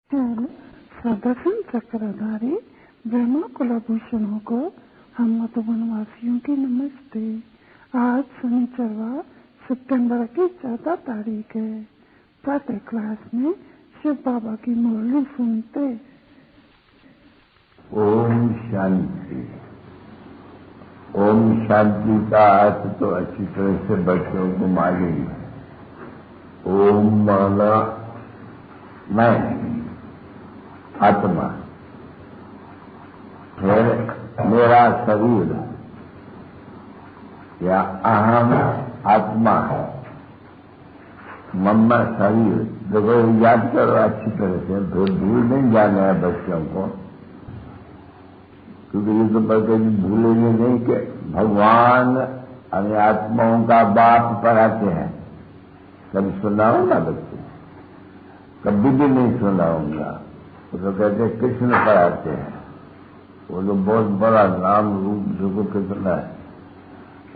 सदर्शन चक्रधारी ब्रह्मा कुलभूषणों को हम मधुबनवासियों की नमस्ते। आज शनिचरवार सितंबर की 14 तारीख है। प्रातः क्लास में शिव बाबा की मुरली सुनते। ओम शांति। ओम शांति का अर्थ तो अच्छी तरह से बच्चों को मालूम है। ओम माना मैं आत्मा, फिर मेरा शरीर या अहम आत्मा है, मम्मा शरीर। देखो याद करो अच्छी तरह से, फिर भूल नहीं जाना है बच्चों को, क्योंकि ये तो बच्चे भूलेंगे नहीं कि भगवान अन्य आत्माओं का बाप पढ़ाते हैं। कभी सुना होगा बच्चे? कभी भी नहीं सुना होगा। तो कहते कृष्ण पढ़ाते हैं, वो तो बहुत बड़ा नाम रूप जो कितना है।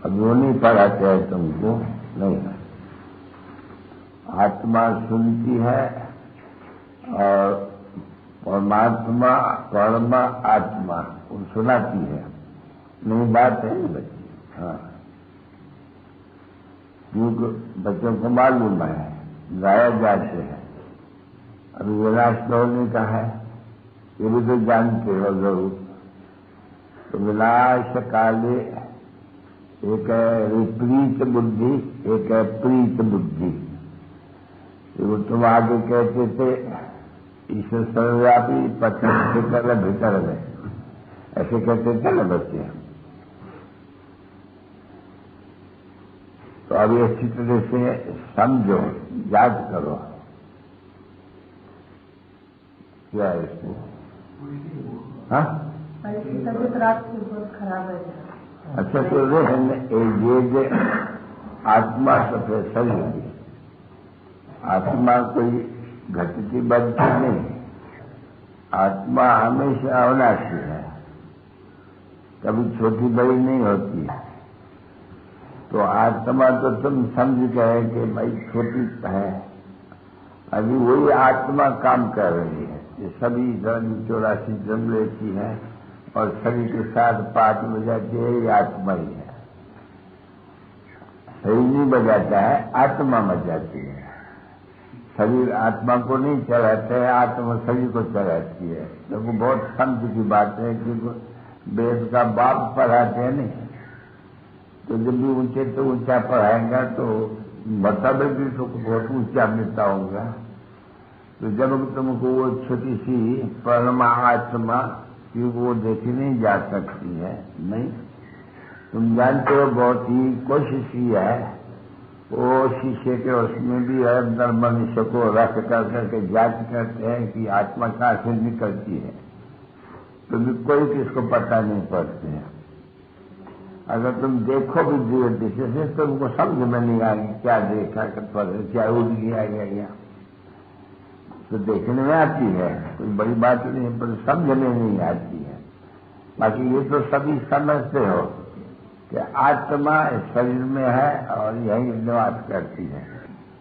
अब वो नहीं पढ़ाते हैं तुमको, नहीं। आत्मा सुनती है और परमात्मा परमा आत्मा वो सुनाती है। नहीं बात है बच्चे? हाँ, क्योंकि बच्चों को मालूम है, गाया जाते हैं। अभी विनाश ने कहा है, ये भी तो जानते हो जरूर। तो विनाश काले एक है विपरीत बुद्धि, एक है प्रीत बुद्धि। वो तुम आगे कहते थे ईश्वर सर्वव्यापी भीतर भीतर में, ऐसे कहते थे ना बच्चे। तो अभी अच्छी तरह से समझो, याद करो क्या है इसमें। हाँ, तबियत रात से बहुत खराब है। अच्छा, तो ये आत्मा तो शरीर की आत्मा कोई घटती बढ़ती नहीं। आत्मा हमेशा अविनाशी है, कभी छोटी बड़ी नहीं होती है। तो आत्मा तो तुम समझ गए कि भाई छोटी है, अभी वही आत्मा काम कर रही है। ये सभी धर्म 84 जन्म लेती है और शरीर के साथ पाठ बजाती है, ये आत्मा ही है। शरीर नहीं बजाता है, आत्मा बजाती है। शरीर आत्मा को नहीं चलाते है, आत्मा शरीर को चलाती है। तो वो बहुत समझ की बात है, क्योंकि वेद का बाप पढ़ाते हैं नहीं। तो जब भी ऊंचे तो ऊंचा पढ़ाएंगा तो मतलब भी तो बहुत ऊंचा मिलता होगा। तो जब तुमको वो छोटी सी परमात्मा की वो देखी नहीं जा सकती है, नहीं। तुम जानते हो बहुत ही कोशिश ही है, वो शीशे के उसमें भी है, अंदर मनुष्य को रख करके जांच करते हैं कि आत्मा कहाँ से निकलती है। तो भी कोई किसको पता नहीं पड़ते हैं। अगर तुम देखो भी दृष्टि से तो तुमको समझ में नहीं आएगी क्या देखा, क्या उड़ गया गया। तो देखने में आती है, कोई बड़ी बात नहीं है, पर समझने नहीं आती है। बाकी ये तो सभी समझते हो कि आत्मा शरीर में है और यही निवास करती है।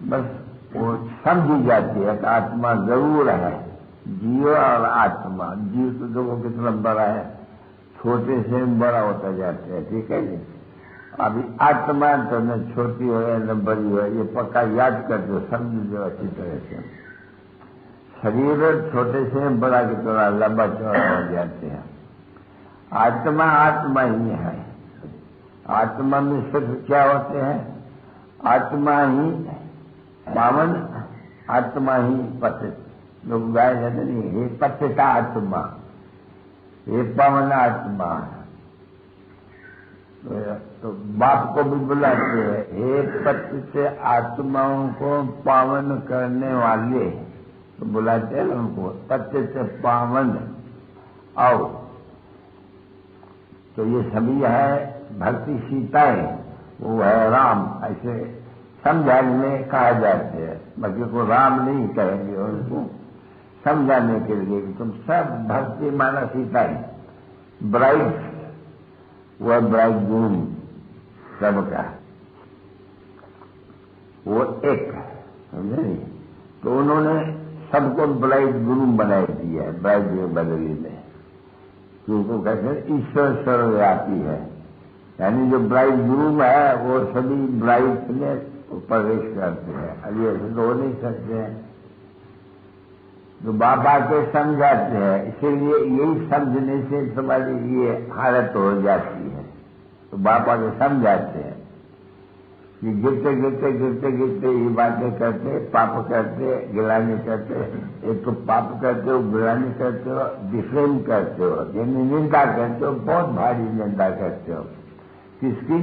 बस वो समझी जाती है कि आत्मा जरूर है। जीव और आत्मा, जीव तो देखो कितना बड़ा है, छोटे से बड़ा होता जाता है, ठीक है जी। अभी आत्मा तो न छोटी हो या न बड़ी हो, ये पक्का याद कर दो, समझ दो अच्छी तरह से। शरीर छोटे से बड़ा की तरह लंबा चौड़ा हो जाते हैं। आत्मा आत्मा ही है। आत्मा में सिर्फ क्या होते हैं? आत्मा ही पावन, आत्मा ही पतित। लोग गाय जाते नहीं, हे पतिता आत्मा, हे पावन आत्मा। तो बाप को भी बुलाते हैं, हे पतित आत्माओं को पावन करने वाले। तो बुलाते हैं उनको पतित पावन आओ। तो ये सभी है भक्ति सीताएं, वो है राम, ऐसे समझाने कहा जाते हैं। बाकी को राम नहीं कहेंगे, उनको समझाने के लिए कि तुम सब भक्ति माना सीताएं। ब्राइड वो ब्राइड ग्रूम सबका, वो एक समझे नहीं। तो उन्होंने सबको ब्राइड ग्रूम बनाई दिया है, ब्राइड बदली में, उनको कहते हैं ईश्वर सर्वव्यापी है। यानी जो ब्राइड ग्रूम है वो सभी ब्राइड में प्रवेश करते हैं। अभी ऐसे तो हो नहीं सकते हैं, तो बाप आके समझाते हैं। इसीलिए यही समझने से तुम्हारी ये हालत हो जाती है। तो बाप आके समझाते हैं कि गिरते गिरते गिरते गिरते ये बातें करते, पाप करते, गिलानी करते। एक तो पाप करते हो, गिलानी करते हो, डिफेम करते हो, यानी निंदा करते हो, बहुत भारी निंदा करते हो। किसकी?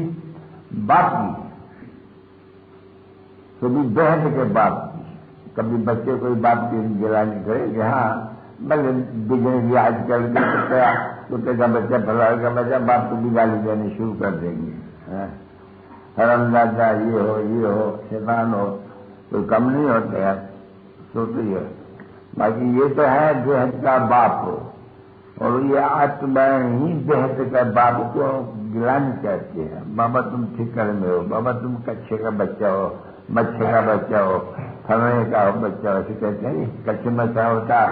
बाप की, कभी बहन के बाप की। कभी बच्चे कोई बाप की गिलानी करेंगे, हाँ भले बिगड़ेगी आजकल के कुत्ते का बच्चा, फला का बच्चा, बाप को भी गाली देनी शुरू कर देंगे। हरामजादा ये हो, शैतान हो, कोई कम नहीं होते यार, सोचती है। बाकी ये तो है बेहद का बाप हो, और ये आत्मा ही बेहद का बाप को गिलानी कहते हैं। बाबा तुम ठिकर में हो, बाबा तुम कच्चे का बच्चा हो, मच्छे का बच्चा हो, फलने का हो बच्चा हो, ऐसे कहते हैं। कच्चे मच्छा होता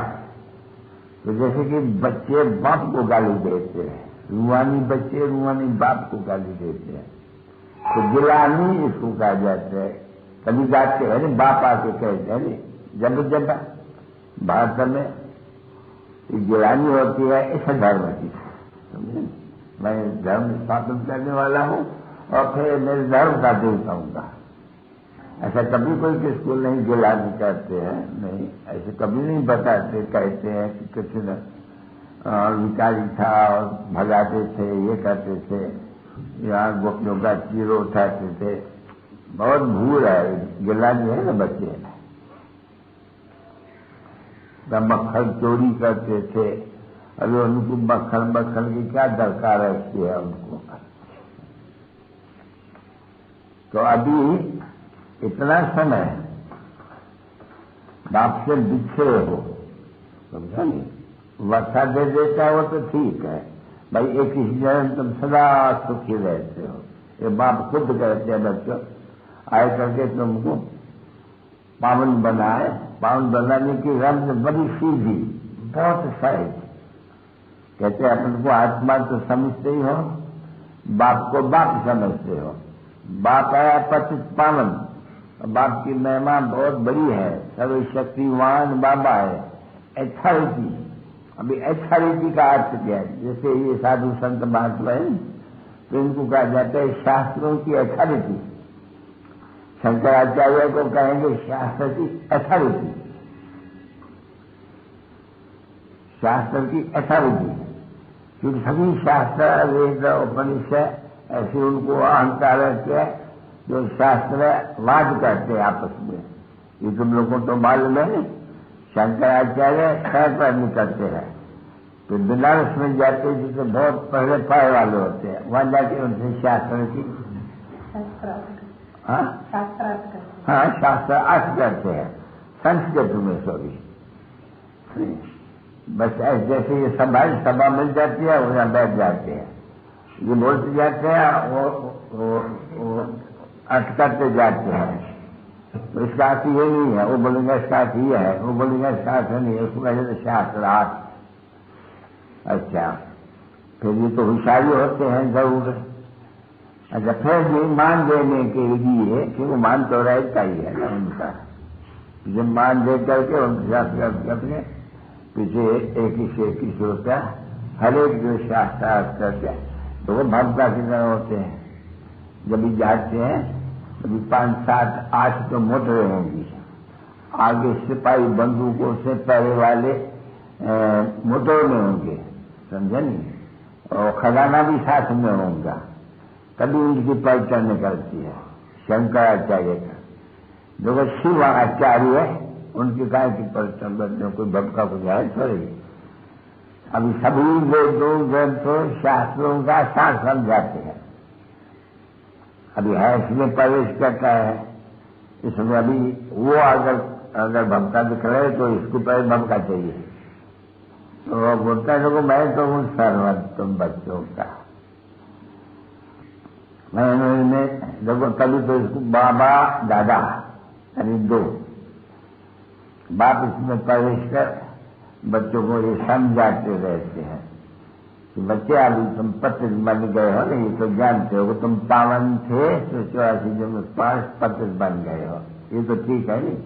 तो जैसे कि बच्चे बाप को गाली देते हैं, रूहानी बच्चे रूहानी बाप को गाली देते हैं, तो गिलानी इसको कहा जाता है। कभी जाते हैं बाप आके कहते हैं, जब भारत में गिलानी होती है, ऐसा धर्म की। मैं धर्म स्थापन करने वाला हूँ और फिर मेरे धर्म का देवता हूँगा। ऐसा कभी कोई किसको नहीं गिलानी करते हैं, नहीं ऐसे कभी नहीं बताते। कहते हैं कि कुछ विकारी था और भगाते थे, ये करते थे, यहाँ गोपियों का चीरो उठाते थे। बहुत भूल है, गिलानी है ना बच्चे। मक्खन चोरी करते थे, अरे उनको मक्खन की क्या दरकार है उनको। तो अभी इतना समय बाप से बिछड़े हो, समझा नहीं, वर्षा दे देता हो तो ठीक है भाई, एक ही जन्म तुम सदा सुखी रहते हो। ये बाप खुद कहते हैं बच्चों, आए करके तुमको पावन बनाए। पावन बनाने की रंग बड़ी सीधी, बहुत सहज। कहते हैं अपन को आत्मा तो समझते ही हो, बाप को बाप समझते हो। बाप आया पतित पावन, बाप की महिमा बहुत बड़ी है, सर्वशक्तिवान बाबा है। अथॉरिटी, अभी अथॉरिटी का अर्थ क्या है? जैसे ये साधु संत महात्मा है तो इनको कहा जाता है शास्त्रों की अथॉरिटी। शंकराचार्य को कहेंगे शास्त्र की अथॉरिटी, शास्त्र की अथॉरिटी। क्योंकि सभी शास्त्र, वेद, उपनिषद ऐसे उनको अहंकार है जो शास्त्र वाद करते हैं आपस में। ये तुम लोगों को तो मालूम है, शंकराचार्य सहकर्मी करते हैं। तो बनारस में जाते जिसे बहुत पहले पढ़े वाले होते हैं, वहां जाके उनसे शास्त्र की शास्त्र अर्थ करते हैं संस्कृत में। सॉरी, बस जैसे ये सभा मिल जाती है, वहां बैठ जाते हैं, ये बोलते जाते हैं, वो अर्थ करते जाते हैं। तो इसका अर्थ ये नहीं है, वो बोलेंगे इसका अर्थ ये है, वो बोलेंगे इसका अर्थ नहीं है, उसको कहते शास्त्र अर्थ। अच्छा, फिर ये तो होशियारी होते हैं जरूर। अच्छा, फिर ये मान देने के लिए कि वो मान तो रहता ही है ना उनका, जब मान दे करके उनके शास्त्र करके पीछे एक ही होता है, हर एक जो शास्त्र अर्थ करके तो वो भक्ता की तरह होते हैं। जब भी जाते हैं कभी 5, 7, 8 तो मोटरें होंगी, आगे सिपाही बंदूकों से पहले वाले मोटर में होंगे, समझे नहीं, और खजाना भी साथ में होगा। तभी उनकी पहचान निकलती है शंकराचार्य का। जो शिव आचार्य है उनकी गाय की पहचान करते हैं, कोई भक्का को जाए थोड़ी। अभी सभी वेदों ग्रंथों शास्त्रों का सार समझाते हैं। अभी है इसमें प्रवेश करता है, इसमें अभी वो अगर भक्ता दिख रहे तो इसको पहले भक्का चाहिए। तो वो बोलता है मैं तो हूँ सर्वंत तुम बच्चों का। मैं देखो कभी तो इसको बाबा दादा यानी 2 बाप इसमें प्रवेश कर बच्चों को ये समझाते रहते हैं कि बच्चे अभी तुम पतित बन गए हो ना, ये तो जानते हो कि तुम पावन थे तो 84 जन्म 5 पतित बन गए हो, ये तो ठीक है नहीं।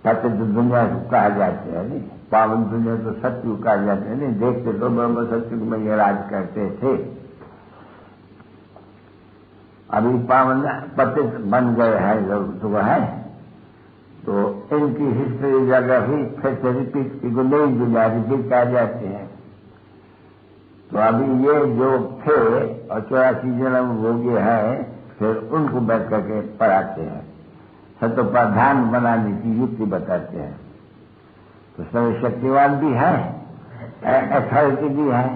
पतित दुनिया को कहा जाते हैं नहीं, पावन दुनिया तो सत्य कहा जाते हैं नहीं। देखते तो ब्रह्म सत्य में ये राज करते थे, अभी पावन पतित बन गए हैं जो है, तो इनकी हिस्ट्री जोग्राफी फिर से रिपीट की नई दुनिया रिपीट कहा जाते हैं। तो अभी ये जो थे और 84 जन्म हो गए हैं, फिर उनको बैठ करके पढ़ाते हैं, सत्योपाधान बनाने की युक्ति बताते हैं। तो सर्वशक्तिवान भी है, अथॉरिटी भी है,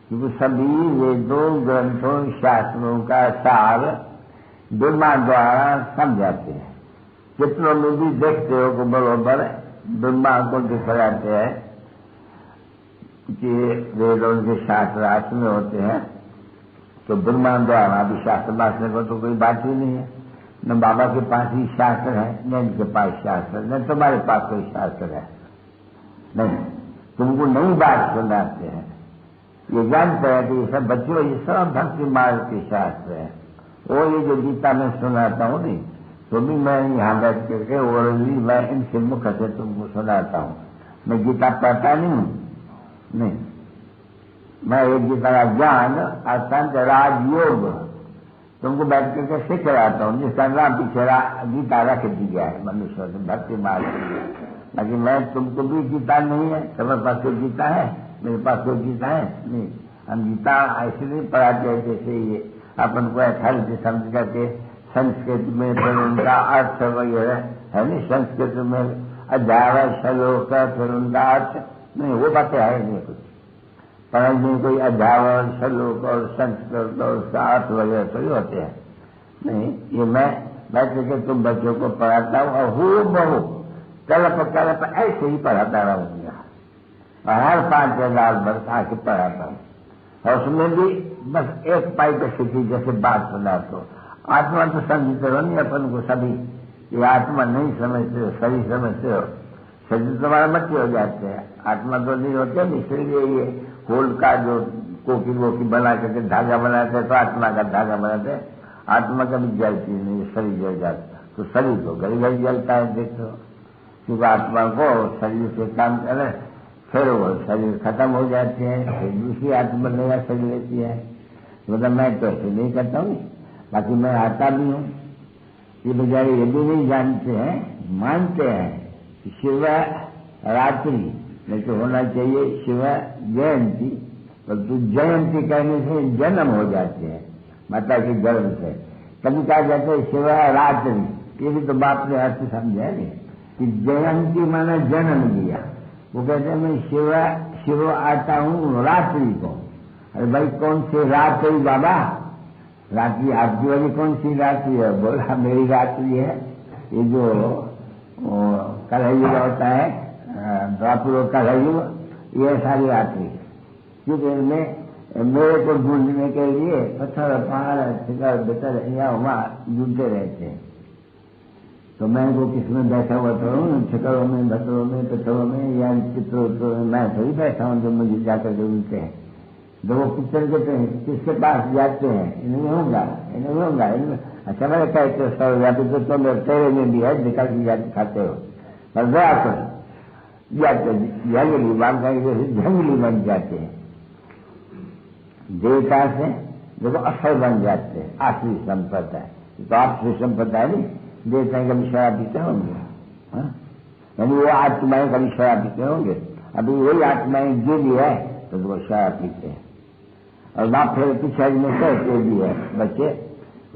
क्योंकि सभी वेदों ग्रंथों शास्त्रों का सार ब्रह्मा द्वारा समझाते हैं। चित्रों में भी देखते हो कि बरोबर ब्रह्मा को दिखलाते हैं कि वेदों के शास्त्र आश्र में होते हैं, तो ब्रह्मा द्वारा अभी शास्त्र बांटने को तो कोई बात ही नहीं है। न बाबा के पास ही शास्त्र है, न इनके पास शास्त्र, न तुम्हारे पास कोई शास्त्र है नहीं। तुमको नई बात सुनाते हैं, ये जानते हैं कि ये सब बच्चों ये सब भक्ति मार्ग के शास्त्र है। वो ये जो गीता में सुनाता हूँ नहीं, तो भी मैं यहाँ बैठ करके ओरली मैं इनसे मुख से तुमको सुनाता हूँ। मैं गीता पढ़ता नहीं, मैं एक गीता का ज्ञान अत्यंत राजयोग तुमको बैठ करके सिख रहा हूँ, जिसका नाम पीछे गीता रख दिया है मनुष्य से भक्ति मार्ग के। बाकी मैं तुमको भी गीता नहीं है, तुम्हारे पास कोई गीता है, मेरे पास कोई गीता है नहीं। हम गीता ऐसे नहीं पढ़ाते हैं जैसे ये अपन को अथॉरिटी समझ करके संस्कृत में फिर उनका अर्थ वगैरह है नहीं, संस्कृत में अध्याय श्लोक फिर उनका अर्थ नहीं, वो बातें है नहीं कुछ। पढ़ने में कोई अध्याय श्लोक और संस्कृत और उसका अर्थ वगैरह थोड़ी होते हैं नहीं। ये मैं बैठ करके तुम बच्चों को पढ़ाता हूँ और हूबहू कलप ऐसे ही पढ़ाता रहूंगा, और हर 5 वर्ष आके पढ़ाता हूँ। और उसमें भी बस एक पाइप सीखी जैसे बात सुना, तो आत्मा तो समझते हो नहीं अपन को सभी, ये आत्मा नहीं समझते हो, शरीर समझते हो। शरीर तुम्हारा मट्टी हो जाते हैं, आत्मा तो नहीं होते नहीं। इसलिए ये होल का जो कोकी वोकी बना करके धागा बनाते हैं, तो आत्मा का धागा बनाते हैं। आत्मा कभी जलती नहीं, शरीर जल जाता, तो शरीर तो घड़ी घड़ी जलता है देखो, क्योंकि आत्मा को शरीर से काम करे, फिर वो शरीर खत्म हो जाते हैं, फिर दूसरी आत्मा नया शरीर लेती है। मतलब मैं तो ऐसे नहीं करता हूँ, बाकी मैं आता भी हूँ। ये बेचारे ये भी नहीं जानते हैं, मानते हैं कि शिव रात्रि नहीं तो होना चाहिए शिव जयंती, परंतु जयंती कहने से जन्म हो जाते हैं माता के गर्भ से। कभी कहा जाता है शिव रात्रि, ये भी तो बाप ने अर्थ समझा नहीं कि जयंती माना जन्म लिया। वो कहते हैं मैं शिव आता हूँ रात्रि को। अरे भाई कौन सी रात्रि बाबा? रात्रि आपकी वाली कौन सी रात्रि है? बोला मेरी रात्रि है, ये जो कलयुग होता है, द्वापर कलयुग, ये सारी रात्रि। क्योंकि इनमें मेरे को ढूंढने के लिए पत्थर पहाड़ शिखर बेतर यहाँ वहाँ ढूंढते रहते हैं। तो मैं वो किसमें बैठा हुआ था, शिखरों में, भत्तरों में, पत्थरों में या चित्रों में मैं थोड़ी बैठा हूँ जो मुझे जाकर ढूंढते हैं। जो वो पिक्चर देते हैं किसके पास जाते हैं, इनमें होगा इनमें। अच्छा मैंने कहते सर या तो तुम तेरे में भी है, निकल के जाते खाते हो, पर गया कर जाते जंगली बांध जंगली बन जाते हैं। देवता से देखो असर बन जाते हैं, आखिरी संपदा है। तो आखिरी संपदा है नहीं, देवता कभी शराब पीते होंगे, यानी वो आत्माएं कभी शराब पीते होंगे। अभी वही आत्माएं गिरी है तो वो शराब पीते हैं। और बाप फिर पीछे में कहते भी है बच्चे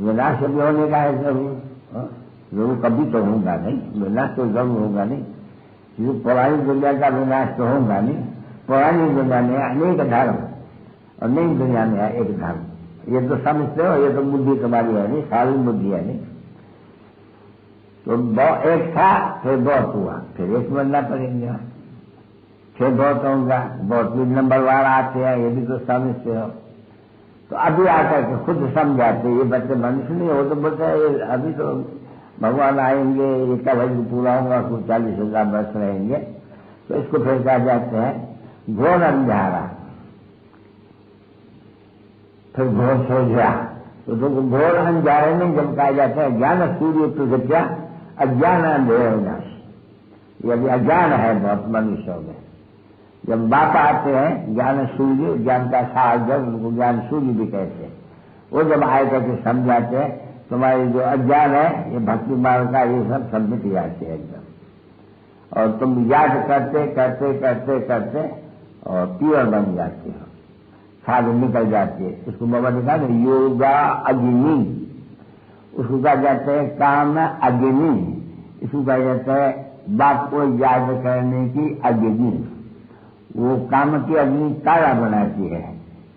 विनाश भी होने का है जरूर, कभी तो होगा नहीं, विनाश तो जरूर होगा नहीं। क्योंकि पुरानी दुनिया का विनाश तो होगा नहीं। पुरानी दुनिया में अनेक धर्म और नई दुनिया में है एक धर्म। ये तो समझते हो, ये तो बुद्धि तुम्हारी है नहीं, सारी बुद्धि है नहीं। तो एक था फिर बहुत हुआ, फिर एक बनना पड़ेगा, फिर बहुत होगा, बहुत भी नंबर वार आते हैं, ये भी तो समझते हो। तो अभी आकर के खुद समझाते, ये बच्चे मनुष्य नहीं हो तो बोलते हैं अभी तो भगवान आएंगे, ये कल पूरा होगा, कुछ 40,000 वर्ष रहेंगे, तो इसको फिर कहा जाते हैं घोर अंधारा। फिर घोर सो गया, तो घोर अंधारे में जब कहा जाता है ज्ञान सूर्य प्रगत्या अज्ञान अंधेर विनाश। ये अभी अज्ञान है बहुत मनुष्यों में। जब बाप आते हैं ज्ञान सूर्य, ज्ञान का सागर, उनको ज्ञान सूर्य भी कहते हैं, वो जब आए करके समझाते हैं तुम्हारे जो अज्ञान है, ये भक्ति मार्ग का, ये सब मिट जाते हैं एकदम, और तुम याद करते करते करते करते और प्योर बन जाते हो, साध निकल जाती है। उसको बाबा ने कहा ना योगा अग्नि, उसको कहा जाता है काम अग्नि, इसको कहा जाता है बाप को याद करने की अग्नि। वो काम की अग्नि काला बनाती है,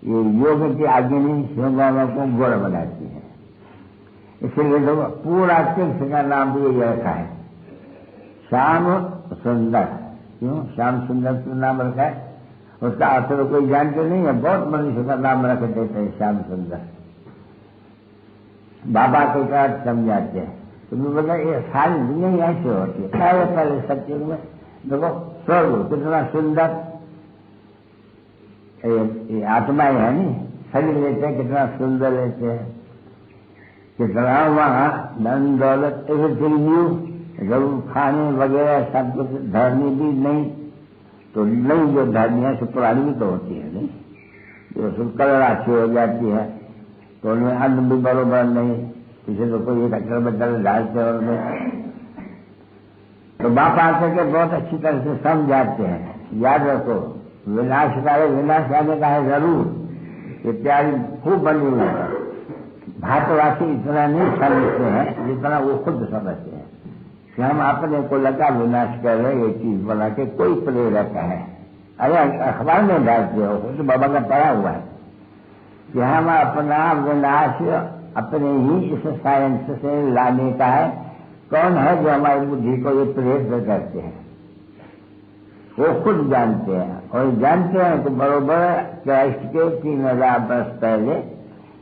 ये योग की अग्नि शिवगामा को गोड़ बनाती है। इसलिए तो पूरा तीर्थ का नाम भी यही रखा है, श्याम सुंदर। क्यों श्याम सुंदर का नाम रखा है? उसका अर्थ तो कोई जानते नहीं है, बहुत मनुष्य का नाम रख देते हैं श्याम सुंदर। बाबा के का समझाते हैं, तुम्हें बोला ये सारी दुनिया ही ऐसे होती है। पहले सत्युग में देखो स्वर्ग कितना सुंदर, ये आत्माएं है नी, शरीर लेते हैं कितना सुंदर लेते हैं, कितना वहां धन दौलत एवरीथिंग न्यू, जरूर खाने वगैरह सब कुछ, धरनी भी नहीं तो नहीं, जो धरनियां से पुरानी भी तो होती है नहीं, जो सब कलर अच्छी हो जाती है, तो उनमें अन्न भी बरोबर नहीं, किसी तो कोई एक अचल बदल डालते और में। तो बाप आकर के बहुत अच्छी तरह से समझाते हैं, याद रखो विनाश का है, विनाश आने का है जरूर। ये तैयारी खूब बनी हुई है, भारतवासी इतना नहीं समझते हैं जितना वो खुद समझते हैं कि हम अपने को लगा विनाश कर रहे, ये चीज बना के कोई प्रेरक है। अरे अखबार में डालते हो तो बाबा का पढ़ा हुआ है कि हम अपना विनाश अपने ही इस साइंस से लाने का है। कौन है जो हमारी बुद्धि को ये प्रेरित करते हैं? वो खुद जानते हैं, और जानते हैं तो बरोबर क्राइस्ट के 3000 वर्ष पहले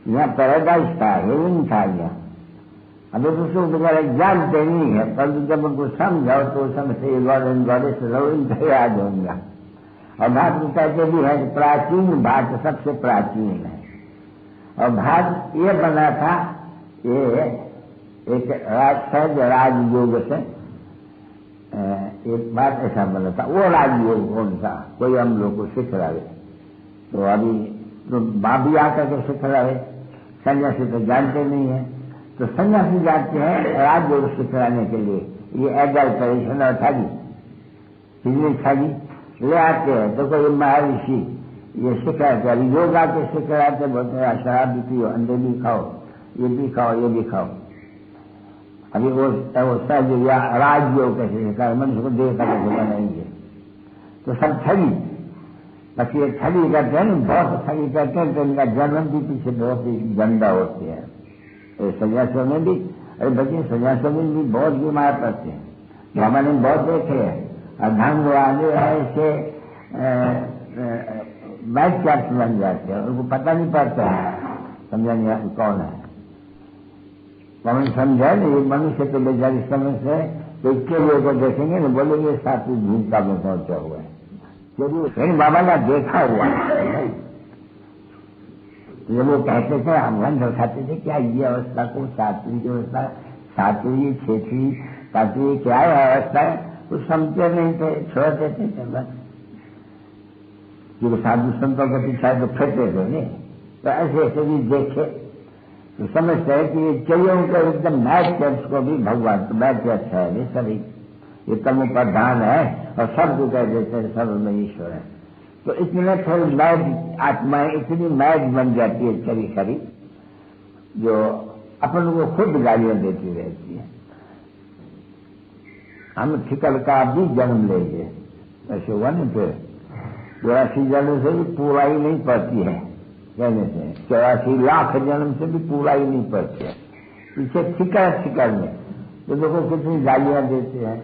यहाँ पैराडाइज था, हेवन था यहाँ। अभी दूसरों बेचारे जानते नहीं है, परंतु जब उनको समझाओ तो समझते गॉड एंड गॉडेस इनका याद होगा। और भारत में कहते भी है कि प्राचीन भारत सबसे प्राचीन है, और भारत ये बना था, ये एक सहज राजयोग से एक बात ऐसा बना था। वो राजयोग कौन सा? कोई हम लोग को सिख रहे, तो अभी तो बाप भी आकर के सिख रहे, सन्यासी तो जानते नहीं है, तो सन्यासी जानते हैं राजयोग सिखाने के लिए ये एडल्टरेशन और ठगी, कितनी ठगी ले आते हैं। देखो ये महर्षि ये सिखाते, अभी योगा के सिखाते, बोलते हैं शराब भी पियो, अंडे भी खाओ, ये भी खाओ, ये भी खाओ। अभी वो सहज या राजयोग कैसे सिखाए, मनुष्य को देवता कैसे बनाएंगे, तो सब ठगी। बस ये ठगी करते हैं, बहुत ठगी करते हैं, तो इनका जन्म भी पीछे बहुत ही गंदा होती है। सन्यासियों में भी, अरे बच्चे सन्यासियों में भी बहुत बीमार पड़ते हैं, जो हमने बहुत देखे हैं। ढंग वाले ऐसे बैठ कैप्स बन जाते हैं, उनको पता नहीं पड़ता है समझाने कौन है, कौन समझा नहीं। ये मनुष्य तो बेचारी समझ से तो केले को देखेंगे ना, बोलेंगे साथी भूमिका में पहुंचा हुआ है, क्योंकि बाबा का देखा हुआ है। ये वो कहते थे, हम गंध खाते थे, क्या ये अवस्था को सातवीं की अवस्था, 7वीं 6वीं 7वीं क्या है अवस्था है, कुछ समझते नहीं थे, छोड़ देते थे बस। क्योंकि साधु संतों के पीछे तो फिरते थे नहीं, तो ऐसे ऐसे भी देखे तो समझते हैं कि ये चाहिए उनको एकदम मैच कैप्स को भी भगवान तो मैच कैप्स है नहीं, सभी ये तमो प्रधान है और सबको कह देते हैं सब में ईश्वर है। तो इसमें थोड़ी मैच आत्माएं इतनी मैच बन जाती है खरी खरी, जो अपन को खुद गालियां देती रहती है। हम ठिकल का भी जन्म लेंगे, ऐसे हुआ नहीं, फिर 84 जन्म से भी पूरा ही नहीं पड़ती है कहने से, 84 लाख जन्म से भी पूरा ही नहीं पड़ती है। पीछे ठिकर में तो देखो कितनी गालियां देते हैं,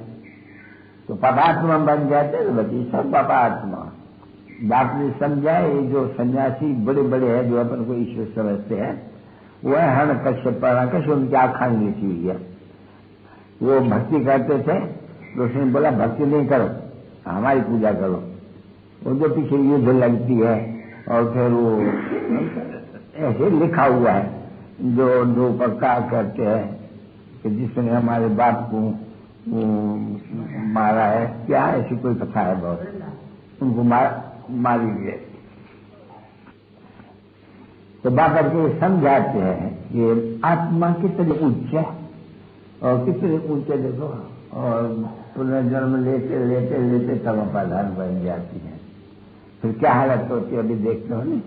तो पापात्मा बन जाते हैं। बच्चे सब पापात्मा बाप ने समझा। ये जो सन्यासी बड़े बड़े हैं जो अपन को ईश्वर समझते हैं, वह हण कश्यप कश्यप उनकी आखान नीची हुई है। वो भक्ति करते थे तो उसने बोला भक्ति नहीं करो, हमारी पूजा करो। वो जो पीछे युद्ध लगती है और फिर वो ऐसे लिखा हुआ है जो प्रकार करते हैं कि जिसने हमारे बाप को मारा है, क्या ऐसी कोई कथा है बहुत, उनको मारी गए। तो बाबा के समझाते हैं कि आत्मा कितने उच्च है और कितने ऊंचे देखो, और पुनर्जन्म लेते लेते लेते कर्मपाधान बन जाती है। फिर क्या हालत होती है अभी देखते हो नहीं,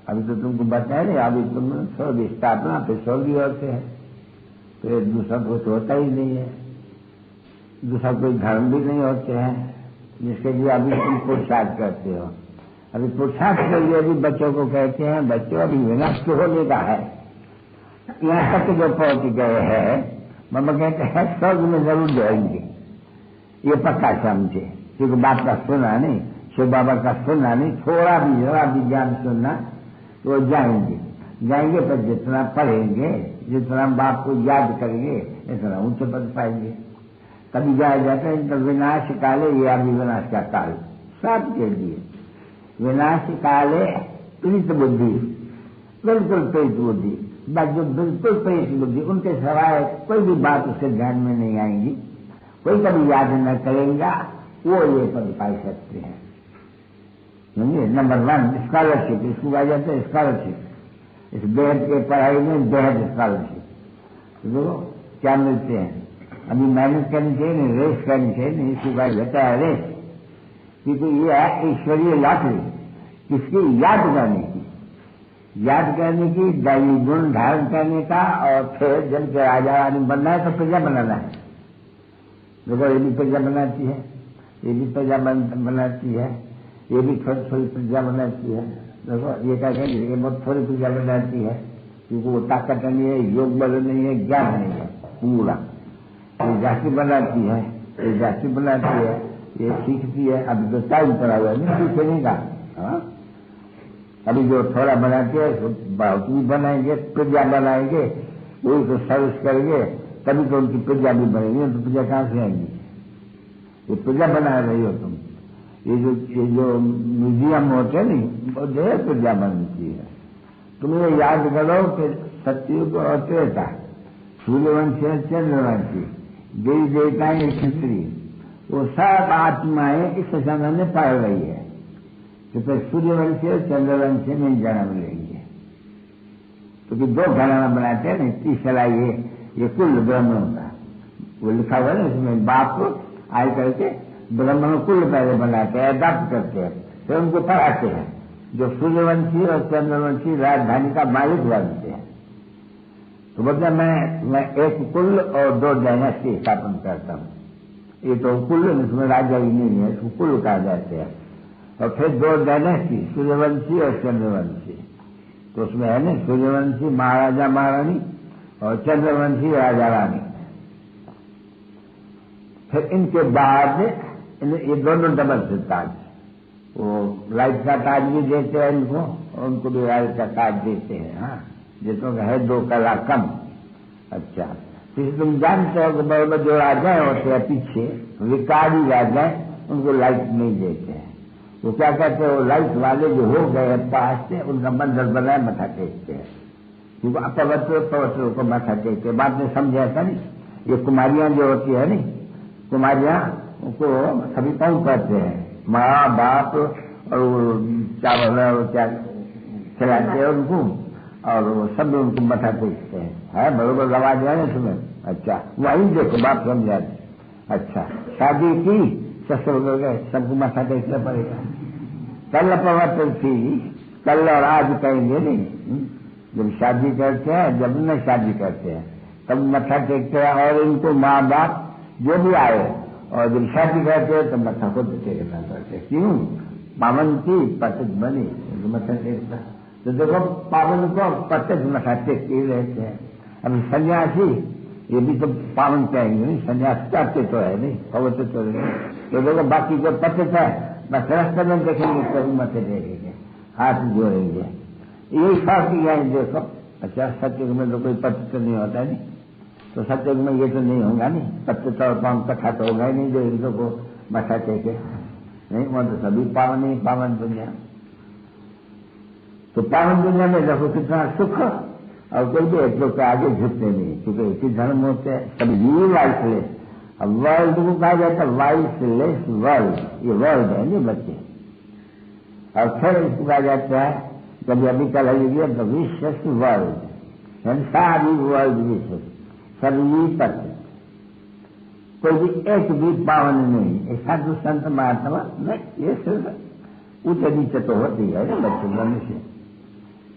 अभी तो तुमको बताया नहीं, अभी तुम स्वर्ग स्थापना, फिर स्वर्ग होते हैं, फिर दूसरा कुछ होता ही नहीं है, दूसरा कोई धर्म भी नहीं होते हैं जिसके लिए अभी तुम पुरुषार्थ करते हो। अभी पुरुषार्थ के लिए भी बच्चों को कहते हैं बच्चों अभी विनाश तो होने का है, यहाँ तक जो पहुंच गए हैं, मम्मा कहते हैं स्वर्ग में जरूर जाएंगे, ये पक्का समझे, क्योंकि बात का सुना नहीं, शिव बाबा का सुना नहीं, थोड़ा भी जरा भी ज्ञान सुनना तो जाएंगे पर जितना पढ़ेंगे, जितना बाप को याद करेंगे, इतना ऊंचे पद पाएंगे। कभी जाया जाता है तो विनाश काले, ये अभी विनाश का काल सब के लिए, विनाश काले पीड़ित बुद्धि, बिल्कुल पीड़ित बुद्धि, बस जो बिल्कुल पीड़ित बुद्धि, उनके सिवाय कोई भी बात उसके ध्यान में नहीं आएंगी, कोई कभी याद न करेगा, वो ये पद पा सकते हैं। नंबर 1 स्कॉलरशिप, इसको कहा जाता है स्कॉलरशिप, इस बेहद के पढ़ाई में बेहद स्कॉलरशिप। तो देखो क्या मिलते हैं, अभी मेहनत करनी चाहिए नहीं, रेस करनी चाहिए नहीं, इसको कहा जाता है रेस, क्योंकि ये है ईश्वरीय लॉटरी, किसकी याद करने की, याद करने की, दैवी गुण धारण करने का, और फिर जब के राजा रानी बनना है तो प्रजा बनाना है। देखो ये भी प्रजा बनाती है, ये भी प्रजा बनाती है, ये भी थोड़ी थोड़ी प्रजा बनाती है। देखो ये क्या कहेंगे, ये बहुत थोड़ी प्रजा बनाती है, क्योंकि वो ताकत नहीं है, योग बल नहीं है, ज्ञान नहीं है पूरा। ये जाति बनाती है, ये जाति बनाती है, ये सीखती है। अभी तो टाइम पड़ा हुआ है, नहीं सीखेने का। हाँ अभी जो थोड़ा बनाते हैं बहुत भी बनाएंगे, प्रजा बनाएंगे, वही तो सर्विस करेंगे, तभी तो उनकी प्रजा भी बनेगी, तो प्रजा कहाँ से आएंगी? ये प्रजा बना रही हो तुम। ये जो म्यूजियम होते हैं नहीं, वो ढेर प्रजा बनती है। तुम ये याद करो कि सतयुग और त्रेता, सूर्यवंशी और चंद्रवंशी, देवी देवताएं क्षत्रिय, वो सब आत्माएं इस समय में पढ़ रही है, तो फिर सूर्यवंशी और चंद्रवंशी में जन्म लेंगे, क्योंकि तो 2 घराना बनाते हैं ना, तीसरा ये कुल ब्राह्मणों का वो लिखा हुआ है ना, इसमें बाप आय करके ब्राह्मण कुल पहले बनाते हैं, अडॉप्ट करते हैं, फिर उनको पढ़ाते हैं, जो सूर्यवंशी और चंद्रवंशी राजधानी का मालिक बनते हैं। तो मतलब मैं एक कुल और 2 डायनेस्टी स्थापन करता हूँ। ये तो कुल, इसमें राजा ही नहीं है, इसको कुल कहा जाते हैं। और फिर 2 डायनेस्टी, सूर्यवंशी और चंद्रवंशी, तो उसमें है ना सूर्यवंशी महाराजा महारानी और चंद्रवंशी राजा रानी। फिर इनके बाद ये दोनों डबल से ताज, वो लाइट का ताज भी देते हैं इनको, और उनको भी लाइट का ताज देते हैं। हाँ जितनों का है 2 कला कम। अच्छा, तो तुम जानते हो कि बड़े जो राजाएं होते हैं पीछे, विकारी राजाएं, उनको लाइट नहीं देते हैं। वो क्या कहते हैं, वो लाइट वाले जो हो गए पास से, उनका मंदिर बनाए मथा टेकते हैं, क्योंकि पवित्र को मथा टेकते हैं। बात में समझा था नहीं, ये कुमारियां जो होती है नहीं, कुमारियां उनको सभी कौन करते हैं, माँ बाप और वो चावल और क्या खिलाते हैं उनको, और वो सब उनको मथा टेकते हैं। है बरोबर आवाज है ना तुम्हें? अच्छा, वही देखो बाप समझा। अच्छा, शादी की ससुर हो गए, सबको मथा टेकना पड़ेगा। कल पवित्र थी, कल और आज कहेंगे नहीं। जब शादी करते हैं, जब न शादी करते हैं तब मथा टेकते हैं, और इनको माँ बाप जो भी आए, और जब शादी करते हैं तो मथा को टेकना पड़ते। क्यों? पावन की पतित बनी तो मथा टेकता। तो देखो पावन को पतित मथा टेकते ही रहते हैं। अब सन्यासी ये भी तो पावन कहेंगे नहीं, सन्यास करते तो है नहीं, पवित्र तो नहीं। तो देखो बाकी जो पतित है बस रास्ते में देखेंगे कभी मथे टेकेंगे, हाथ जोड़ेंगे, यही फर्क यहाँ देखो। अच्छा, सत्युग में तो कोई पतित नहीं होता नहीं, तो सत्युग में ये तो नहीं होगा नहीं, पत्ते तो पावन कथा तो होगा ही नहीं जो इनको को मथा टेके, नहीं वो तो सभी पावन ही पावन दुनिया। तो पावन दुनिया में देखो कितना सुख, और कोई भी एक लोग के आगे झुकते नहीं, क्योंकि एक ही धर्म होते हैं सब। ये वाइसलेस, अब वर्ल्ड को कहा जाता है वाइसलेस वर्ल्ड, ये वर्ल्ड है नहीं बच्चे। और फिर इसको कहा जाता है जब अभी कल है तो विशेष वर्ल्ड, सारी वर्ल्ड विशेष सभी पत्र, कोई भी एक भी पावन नहीं। साधु संत महात्मा नहीं, ये सिर्फ ऊंचे नीचे तो होती है ना बच्चे मनुष्य,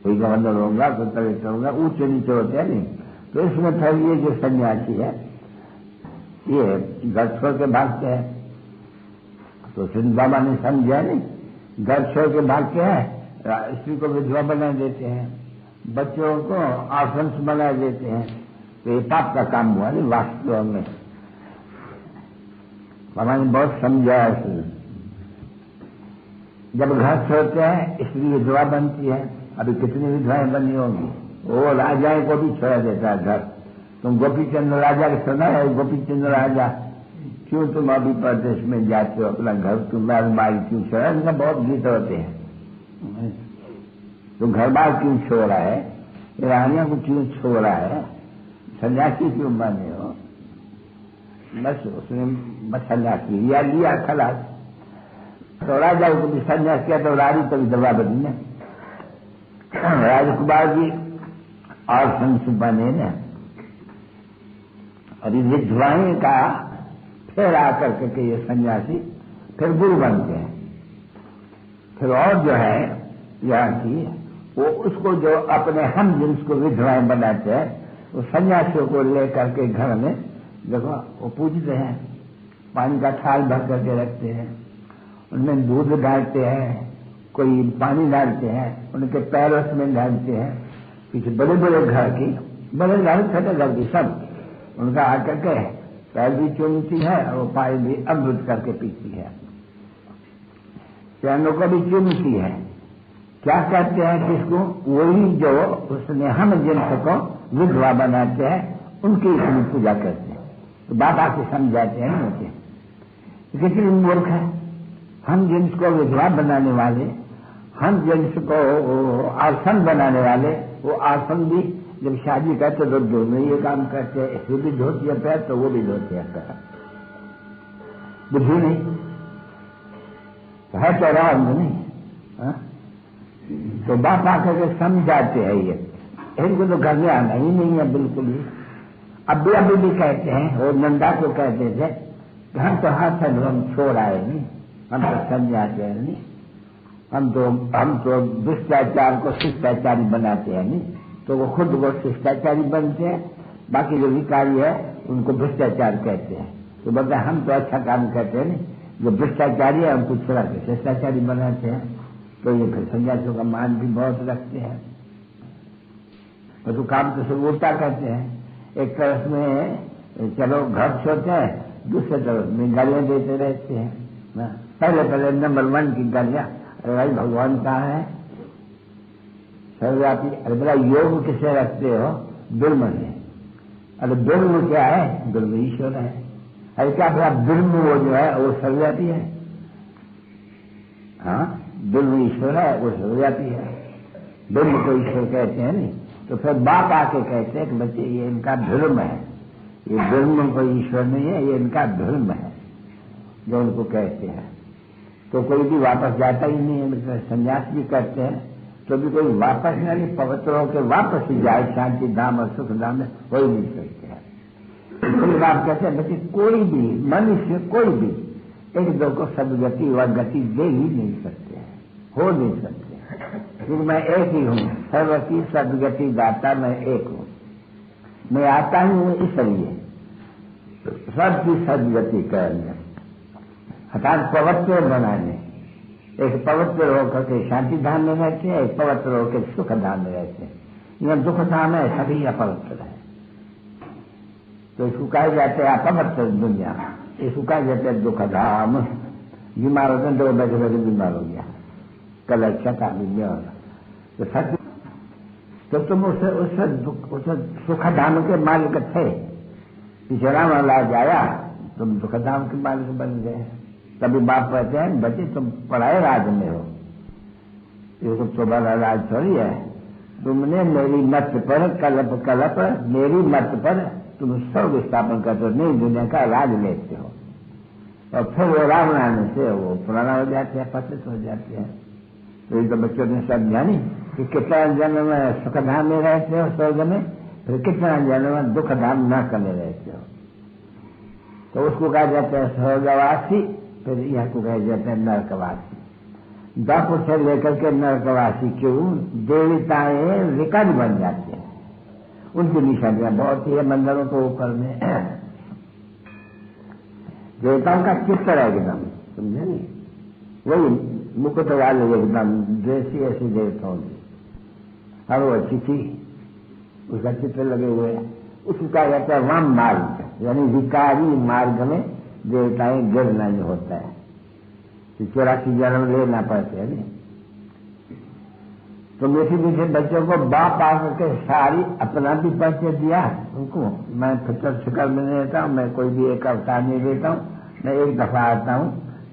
कोई गवर्नर होगा कोई कलेक्टर होगा, ऊंचे नीचे होते हैं नहीं। तो इसमें फिर ये जो सन्यासी है ये घर छोड़ के भागते हैं, तो सिंध बाबा ने समझा नहीं, घर छोड़ के भागते हैं, स्त्री को विधवा बना देते हैं, बच्चों को आश्रम बना देते हैं, तो ये पाप का काम हुआ नहीं वास्तव में। हमारे बहुत समझा है, जब घर छोड़ते हैं स्त्री विधवा बनती है, अभी कितनी विधवाएं बनी होंगी, वो राजाएं को भी छोड़ देता है घर। तुम गोपीचंद राजा के सुना है, गोपीचंद राजा क्यों तुम अभी प्रदेश में जाते हो, अपना घर तुम अलमारी क्यों छोड़ा, इनका बहुत गीत होते हैं। तो घर बार क्यों छोड़ा है, रानियों को क्यों छोड़ा है, सन्यासी क्यों बने हो, बस उसने बस सन्यासी लिया खलास। तो राजा को भी सन्यास किया तो रानी तो भी दबा बनी ना, राजकुमार जी और संस बने ना। और ये विधवाएं का फिर आकर के ये सन्यासी फिर गुरु बनते हैं। फिर और जो है यहाँ की वो उसको जो अपने हम जिनको विधवाएं बनाते हैं, वो सन्यासियों को लेकर के घर में देखो वो पूजते हैं, पानी का थाल भर करके रखते हैं, उनमें दूध डालते हैं, कोई पानी डालते हैं, उनके पैरों में डालते हैं। पीछे बड़े बड़े घर की, बड़े घर छोटे घर की सब उनका आकर के पैर भी चूमती है और वो पानी भी अमृत करके पीती है, चरणों को भी चूमती है। क्या कहते हैं किसको, वही जो उसने हम जिन्स को विधवा बनाते हैं उनकी इतनी पूजा करते हैं। तो बात आके समझाते हैं मुझे कितनी मूर्ख है। हम जिन्स को विधवा बनाने वाले, हम जिन्स को आसन बनाने वाले, वो आसन भी जब शादी करते तो दोनों ये काम करते हैं, इसको भी धोती है पैर तो वो भी धोती है पैर, बुद्धि नहीं है तो राम नहीं। हा? तो बाप आकर के समझाते हैं ये, इनको तो घर में आना ही नहीं है बिल्कुल ही। अभी भी कहते हैं, और नंदा को कहते थे कि हम तो हाथ हम छोड़ आए नहीं, हम तो समझाते हैं नहीं, हम तो दुष्टाचार को शिष्टाचारी बनाते हैं नहीं, तो वो खुद वो शिष्टाचारी बनते हैं, बाकी जो विकारी है उनको भ्रष्टाचार कहते हैं। तो बोलते हम तो अच्छा काम करते हैं नहीं, जो भ्रष्टाचारी है हमको छुड़ा के शिष्टाचारी बनाते हैं। तो ये फिर सन्यासियों का मान भी बहुत रखते हैं, तो काम तो सब उल्टा करते हैं। एक तरफ में चलो घर छोड़ते हैं, दूसरे तरफ में गालियां देते रहते हैं। पहले नंबर 1 की गालियां, अरे भाई भगवान कहाँ है, सर्वव्यापी। अरे बड़ा योग किसे रखते हो, दुर्म है। अरे दुर्म क्या है, दुर्म ईश्वर है। अरे क्या बड़ा दुर्म वो जो है वो सर्वव्यापी है, हाँ दुर्म ईश्वर है वो सर्वव्यापी है, दुर्म को ईश्वर कहते हैं नहीं। तो फिर बाप आके कहते हैं कि बच्चे ये इनका धर्म है, ये धर्म को ईश्वर नहीं है, ये इनका धर्म है जो उनको कहते हैं। तो कोई भी वापस जाता ही नहीं है, संन्यास भी करते हैं तो भी कोई वापस नहीं, पवित्र होकर वापस ही जाए शांति धाम और सुख धाम में, हो ही नहीं सकते हैं। तो आप कहते हैं बच्चे कोई भी मनुष्य कोई भी एक दो को सदगति व गति दे ही नहीं सकते हैं, हो नहीं सकते, क्योंकि मैं एक ही हूँ, सर्व की सदगति दाता मैं एक हूँ, मैं आता ही हूँ इसलिए सबकी सदगति करने, अर्थात पवित्र बनाने। एक पवित्र होकर के शांति धाम में रहते हैं, एक पवित्र होकर सुख धाम में रहते हैं। यह दुख धाम है, सभी अपवित्र है, तो इसको कहे जाते हैं अपवित्र दुनिया, इसको कहे जाते हैं दुख धाम। बीमार होते हैं तो बैठे बैठे बीमार हो गया, कल अच्छा था बीमार, तो सच तो तुम उस सुख धाम के मालिक थे, किशोराम लाज आया, तुम दुखधाम के मालिक बन गए। तभी बाप कहते हैं बच्चे तुम पढ़ाए राज में हो, ये सब तो बड़ा राज थोड़ी है। तुमने मेरी मत पर कलप कलप मेरी मत पर तुम सब विस्थापन करते हो, नहीं दुनिया का राज लेते हो, और फिर वो राम आने से वो पुराना हो जाते हैं, पतित हो जाते हैं। तो ये तो बच्चों ने समझा नहीं कि कितना जन्म में सुखधाम में रहते हो स्वर्ग में, फिर कितना जन्म में दुखधाम न करने रहते हो। तो उसको कहा जाता है स्वर्गवासी, फिर यह को कहा जाता है नरकवासी। दापुर से लेकर के नरकवासी क्यों? देवताएं विकट बन जाते हैं, उनकी निशानियां बहुत ही है मंदिरों के ऊपर में। देवताओं का चित्र है एकदम, समझे नहीं? वही मुकुट वाले एकदम जैसी ऐसी देवताओं की, हर वो चिट्ठी उसका चित्र लगे हुए हैं। उसको कहा जाता है वाम मार्ग, यानी विकारी मार्ग में देवताएं गिरना जो होता है, 84 जन्म लेना पड़ते है नहीं। तो मीठे मीठे बच्चों को बाप आकर के सारी अपना भी परिचय दिया उनको। मैं फिक्र फिक्र में नहीं रहता हूँ, मैं कोई भी एक अवतार नहीं देता हूँ, मैं एक दफा आता हूँ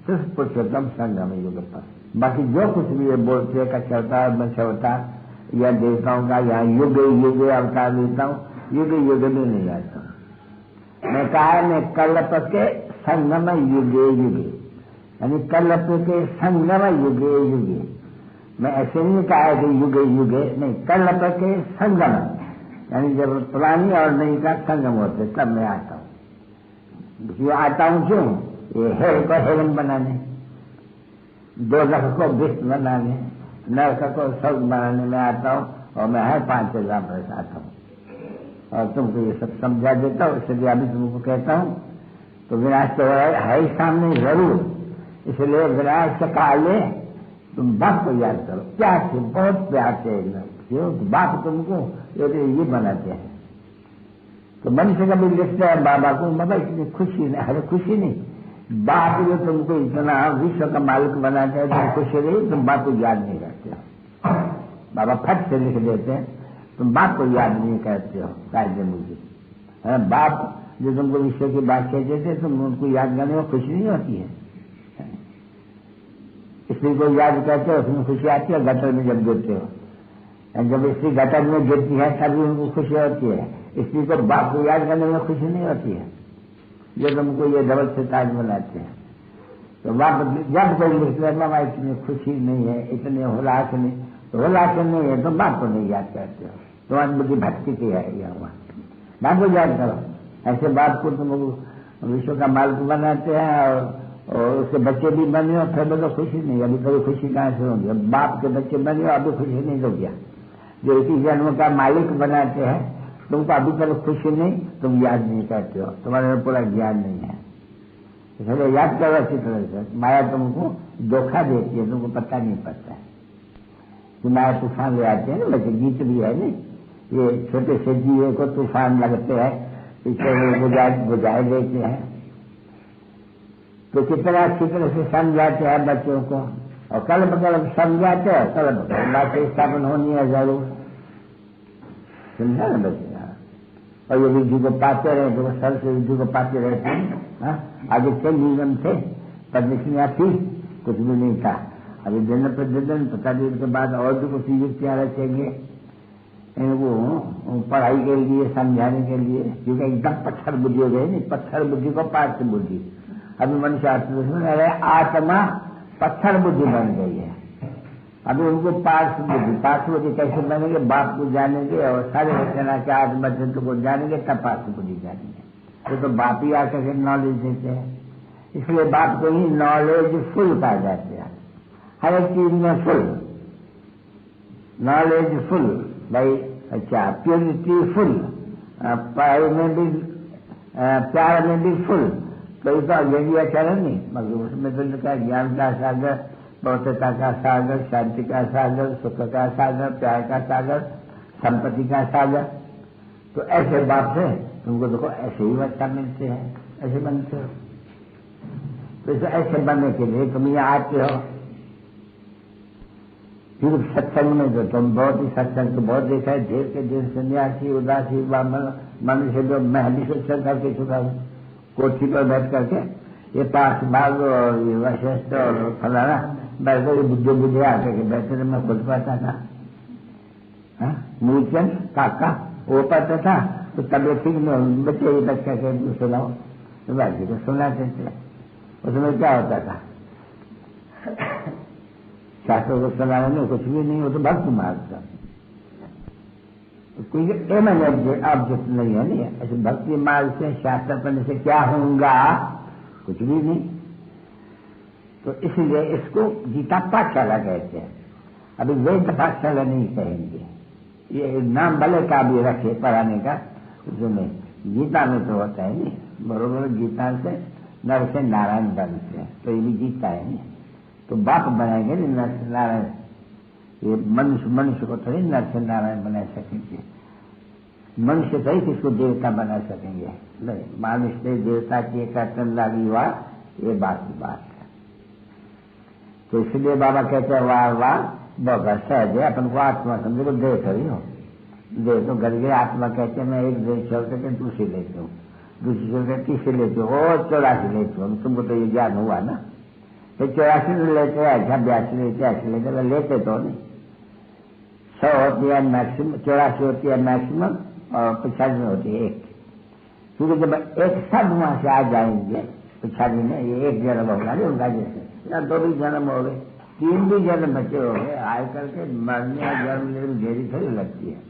सिर्फ पुरुषोत्तम संगम युग पर। बाकी जो कुछ भी ये बोलते का चलता है मैं अवतार या देवताओं का या युग युग अवतार लेता हूँ, युग युग में नहीं आता हूँ। मैं कहा मैं कल्प के संगम युगे युगे, यानी कल्प के संगम युगे युगे। मैं ऐसे नहीं कहा कि युगे युगे नहीं, कल्प के संगम, यानी जब पुरानी और नई का संगम होते तब मैं आता हूँ। क्यों आता हूँ? क्यों? ये हेल को हेवन बनाने, दोजख को विष्ट बनाने, नरक को स्वर्ग बनाने में आता हूँ, और मैं हर 5,000 वर्ष आता हूँ और तुमको ये सब समझा देता हूँ। इसलिए अभी तुमको कहता हूँ तो विनाश तो है ही सामने जरूर, इसलिए विनाश से काले तुम बाप को याद करो। प्यार से, बहुत प्यार से क्यों? बाप तुमको ये बनाते हैं। तो मनुष्य कभी लिखते हैं बाबा को, बाबा इतनी खुशी नहीं, अरे खुशी नहीं, बाप जो तुमको इतना विश्व का मालिक बनाते हैं, तुम खुशी नहीं, तुम बाप को याद नहीं करते हो। बाबा फट से लिख देते हैं, तुम बाप को याद नहीं करते हो। कायदे मुझे बाप जो तुमको विश्व की बात कहते थे, तुम उनको याद करने में खुशी नहीं होती है। स्त्री को याद करते हो, उसमें खुशी आती है गटर में जब गिरते हो, जब स्त्री गटर में गिरती है तभी उनको खुशी होती है। स्त्री को बाप को याद करने में खुशी नहीं होती है, जो तुमको ये डबल से ताज बनाते हैं। तो बाप जब कोई लिखते हैं मामा इतनी खुशी नहीं है, इतने हुलास नहीं, तो हुलास नहीं है तो बाप को नहीं याद करते हो, तुम्हारी बुद्धि भक्ति की है। यह हुआ बाप को याद करो। ऐसे बाप को तुम विश्व का मालिक बनाते हैं और उसके बच्चे भी बने हो, फिर तो खुशी नहीं। अभी कभी खुशी कहाँ से होगी? अब बाप के बच्चे बने हो, अभी खुशी नहीं तो क्या? जो इसी जन्म का मालिक बनाते हैं, तुमको अभी तक खुशी नहीं, तुम याद नहीं करते हो, तुम्हारे में पूरा ज्ञान नहीं है। इसलिए याद करो अच्छी तरह से। माया तुमको धोखा देती है, तुमको पता नहीं पड़ता है कि माया तूफान ले आते हैं ना। वैसे गीत भी है नहीं, ये छोटे से जीवे को तूफान लगते हैं, पीछे बुझाए देते हैं। तो कितना अच्छी तरह से समझाते हैं बच्चों को, और कल्प कल्प समझाते हैं, कल्प बात स्थापन होनी है जरूर, समझा ना बच्चे। और ये विधि को पाते रहे तो सर से विधि को पाते रहते हैं। आगे कई नियम थे, परमिशनियाँ थी, कुछ भी नहीं था। अभी दिन प्रतिदिन 50 दिन के बाद और भी कुछ युक्तियाँ रखेंगे इनको पढ़ाई के लिए, समझाने के लिए, क्योंकि एकदम पत्थर बुद्धि हो गई नहीं। पत्थर बुद्धि को पार्थ बुद्धि, अभी मनुष्य आत्मा पत्थर बुद्धि बन गई है। अभी उनको पार्थ बुद्धि कैसे बनेंगे? बाप को जानेंगे और सारे रचना के आत्मा तत्व को जानेंगे, तब पार्थ बुद्धि जानेंगे। तो बाप ही आकर के नॉलेज देते हैं, इसलिए बाप को ही नॉलेज फुल कहा जाते हैं। हर एक चीज में फुल नॉलेज, फुल भाई। अच्छा, प्योरिटी फुल, पढ़ाई में भी, प्यार में भी फुल। तो यही आचरण नहीं, मगर उसमें तो लिखा है ज्ञान का सागर, भौतिकता का सागर, शांति का सागर, सुख का सागर, प्यार का सागर, संपत्ति का सागर। तो ऐसे बाप से तुमको देखो ऐसे ही बच्चा मिलते हैं, ऐसे बनते हो। तो ऐसे बनने के लिए तुम यहाँ आते हो। फिर सत्संग में तो तुम बहुत ही सत्संग तो बहुत देखा है, ढेर के दिन सन्यासी, उदासी, ब्राह्मण मनुष्य जो मैं हमेशा चल करके चुका हूँ, कोठी पर बैठ करके ये पास बाग और ये वशिष्ठ और फलाना बैठ कर बुद्धे बुद्धे आकर के बैठे थे, मैं खुद पढ़ता था। मूलचंद काका वो पढ़ता था, तो तबियत ठीक नहीं, बच्चे ये बच्चा के सुनाओ तो बैठ के सुनाते थे। उसमें क्या होता था, शास्त्रों को सुनाने में कुछ भी नहीं, वो तो भक्ति मार्ग था, कोई ऑब्जेक्ट नहीं है। नहीं ऐसे भक्ति मार्ग से शास्त्र पढ़ने से क्या होगा, कुछ भी नहीं। तो इसलिए इसको गीता पाठशाला कहते हैं, अभी वेद पाठशाला नहीं कहेंगे। ये नाम भले का भी रखे पढ़ाने का, उसमें गीता में तो होता है नहीं, बरोबर गीता से नर से नारायण बनते हैं, तो ये भी गीता है नहीं। तो बाप बनाएंगे नहीं नर से नारायण, ये मनुष्य को थोड़ी नर से नारायण बना सकेंगे, मनुष्य सही किसको देवता बना सकेंगे नहीं, मनुष्य से देवता की कर्तन लागी हुआ, ये बात की बात है। तो इसलिए बाबा कहते हैं वाह वाह बहुत सहज है, अपन को आत्मा समझे को देख रही हो, देखो घर गए आत्मा कहते हैं मैं एक देश छोड़ करके दूसरी लेती हूँ, दूसरी छोड़ कर तीसरी लेती हूँ और 84 लेती हूँ। तुमको तो ये ज्ञान हुआ ना, फिर 84 लेते हैं, अच्छा 82 लेते हैं, 80 लेते, लेते तो नहीं। 100 होती है मैक्सिमम, 84 होती है मैक्सिमम और 95 होती है एक, क्योंकि जब एक सब वहां से आ जाएंगे 95 में, ये एक जन्म होगा नहीं उनका, जैसे या 2 भी जन्म हो गए, 3 भी जन्म बचे हो गए, आए करके मरने या जन्म लेने में देरी थोड़ी लगती है।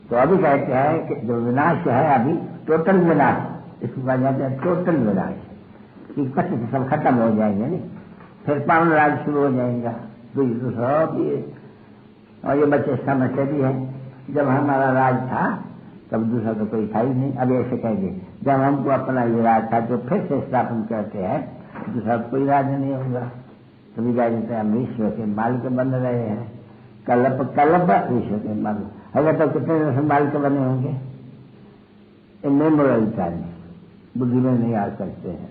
तो अभी कहते हैं कि जो विनाश है अभी टोटल विनाश, इसको कहा जाता है टोटल विनाश, कि कष्ट सब खत्म हो जाएंगे नहीं, फिर पावन राज शुरू हो जाएगा। तो सब ये और ये बच्चे समझते भी है, जब हमारा राज था तब दूसरा तो कोई था ही नहीं। अब ऐसे कहेंगे जब हमको अपना ये राज था तो फिर से स्थापन करते हैं, दूसरा कोई राज नहीं होगा। तभी कह देते हैं हम विश्व के मालिक बन रहे हैं, कल्प कल्प विश्व के मालिक। अगर तो कितने से मालिक बने होंगे, इनमें मोरलता नहीं, बुद्धि में नहीं आ सकते हैं,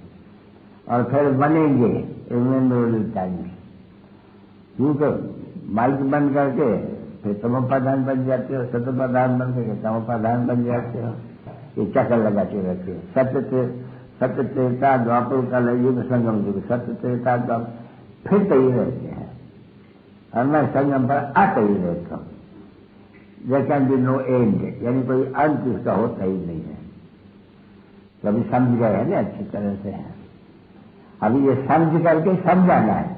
और फिर बनेंगे इनमें मोरलता नहीं, क्योंकि मालिक बन करके फिर तमो प्रधान बन जाते हो, सत्य प्रधान बन करके तमो प्रधान बन जाते हो, ये चक्कर लगाते रहते हो। सत्य त्रेता द्वापर का युग संगम युग, सत्य त्रेता द्वापर फिर ही रहते हैं, और मैं संगम पर आते ही रहता हूँ। There can be no end, यानी कोई अंत इसका होता ही नहीं है। तो अभी समझ गए हैं ना अच्छी तरह से है, अभी ये समझ करके समझाना है,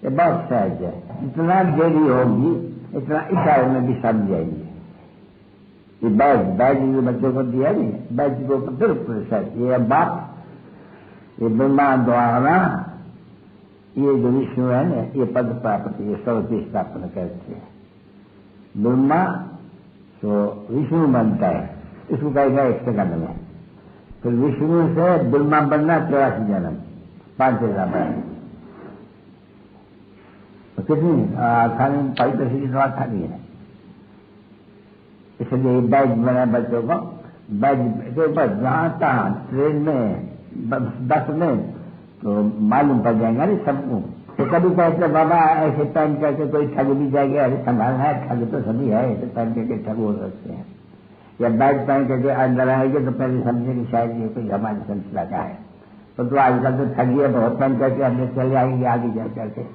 ये बहुत सहज है। जितना देरी होगी इतना इशारे में भी समझ जाएंगे। ये बैज जो बच्चों को दिया नहीं, बैज को बिल्कुल सच, ये बाप ये ब्रह्मा द्वारा ये जो विष्णु है ना, ये पद प्राप्त, ये सब की स्थापना करते हैं। ब्रह्मा तो विष्णु बनता है, इसको कहेगा 1 सेकंड में, फिर विष्णु से ब्रह्मा बनना 84 जन्म, 5,000 बार। तो कितनी खाने में 5 पैसे की दवा खानी है, इसलिए बैज बना बच्चों को। बैज के ऊपर जहां तहां ट्रेन में बस में तो मालूम पड़ जाएगा नहीं सबको। तो कभी कहते बाबा ऐसे पहन करके कोई ठग भी जाएगा, अरे संभालना है, ठग तो सभी है, ऐसे पहन करके ठग हो सकते हैं। या बैग पहन करके अंदर आएंगे तो पहले समझे कि शायद ये कोई हमारी संस्था का है। तो आजकल तो ठगिए बहुत पहन करके अंदर चले आएंगे आगे जा करके,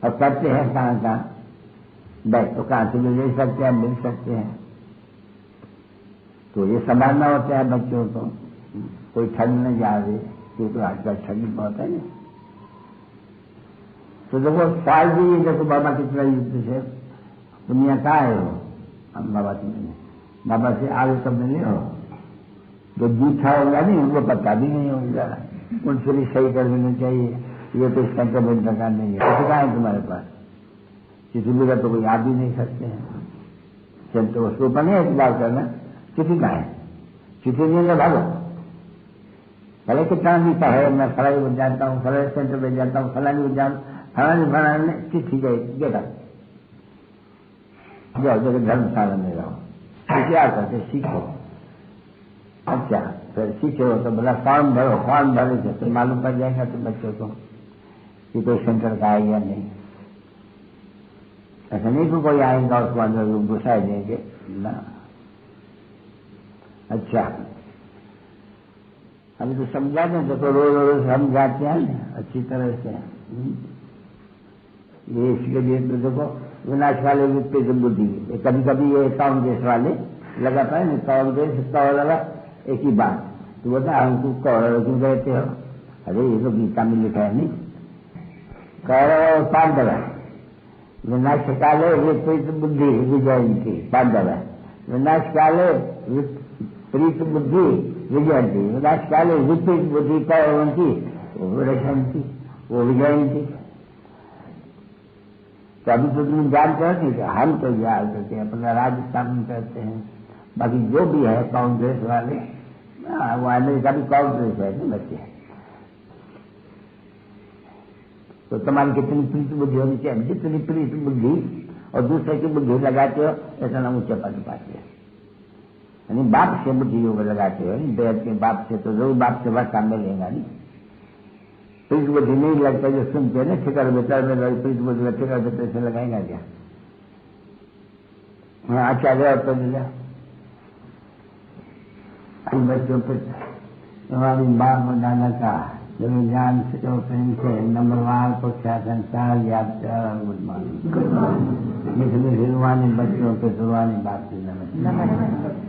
और करते हैं कहाँ बैग तो कहाँ से भी ले सकते हैं, मिल सकते हैं। तो ये संभालना होता है बच्चों को, कोई ठग न जा रहे, क्योंकि आजकल ठगी बहुत है ना। तो देखो साल भी देखो बाबा कितना युद्ध से दुनिया का है हो, हम बाबा से मिले, बाबा से आगे कब मिले हो, जो जूठा होगा नहीं उनको पता भी नहीं होगा, उनसे भी सही कर देना चाहिए। ये तो इसका कभी प्रकार नहीं है, किसी का है तुम्हारे पास, किसी भी का तो कोई आ भी नहीं सकते हैं। चल तो उसके ऊपर नहीं एक बात करना, किसी का है, किसी नहीं भागो, भले कितना भी का है, मैं फलाई बन जाता हूँ, फलाई सेंटर में जाता हूँ, फलानी बन जाता हूँ, फलाने चिट्ठी गई गेटा जाओ जगह धर्मशाला में रहो, क्या करते सीखो। अच्छा फिर सीखे हो तो बोला फॉर्म भरो, फॉर्म भरे तो मालूम पड़ जाएगा तो बच्चों को कि कोई सेंटर का है या नहीं। ऐसा नहीं कि कोई आएगा उसको अंदर घुसा देंगे, ना। अच्छा, अभी तो समझा दें, देखो रोज रोज समझाते हैं ना अच्छी तरह से। ये इसके लिए तो देखो विनाश वाले वित्तीय बुद्धि, कभी कभी ये कांग्रेस वाले लगाता है ना, कांग्रेस कौर लगा एक ही बात, तो बता हमको कौर क्यों कहते हो? अरे ये तो गीता में लिखा है नहीं, कौर पांडव विनाश काले विपरीत बुद्धि विजयंती, पांडव विनाश काले विपरीत बुद्धि विजयंती, विनाश काले विपरीत बुद्धि कौरवंती वो विरसंती वो विजयंती। तो अभी तो तुम जानते हो नहीं, हम तो याद करते हैं अपना राजस्थान करते हैं, बाकी जो भी है कांग्रेस वाले वो अमेरिका भी कांग्रेस है ना बच्चे। तो तुम्हारी कितनी प्रीत बुद्धि होनी चाहिए, जितनी प्रीत बुद्धि और दूसरे की बुद्धि लगाते हो ऐसा ना ऊंचे पद पाते हो। यानी बाप से बुद्धि योग लगाते हो, बेहद के बाप से तो जरूर बाप से वर्षा मिलेगा नहीं। प्रीत बुद्धि नहीं लगता जो सुनते ना ठिकर बेतर में प्रीत बुद्धि ठिकर बेतर से लगाएगा क्या? हाँ अच्छा गया तो दिया बच्चों पर हमारी बाप और दादा का जब ज्ञान से जो प्रेम से नंबरवार पक्षा संसार याद गुड मॉर्निंग, इसलिए फिर बच्चों पे शुरुआनी बात की नमस्ते।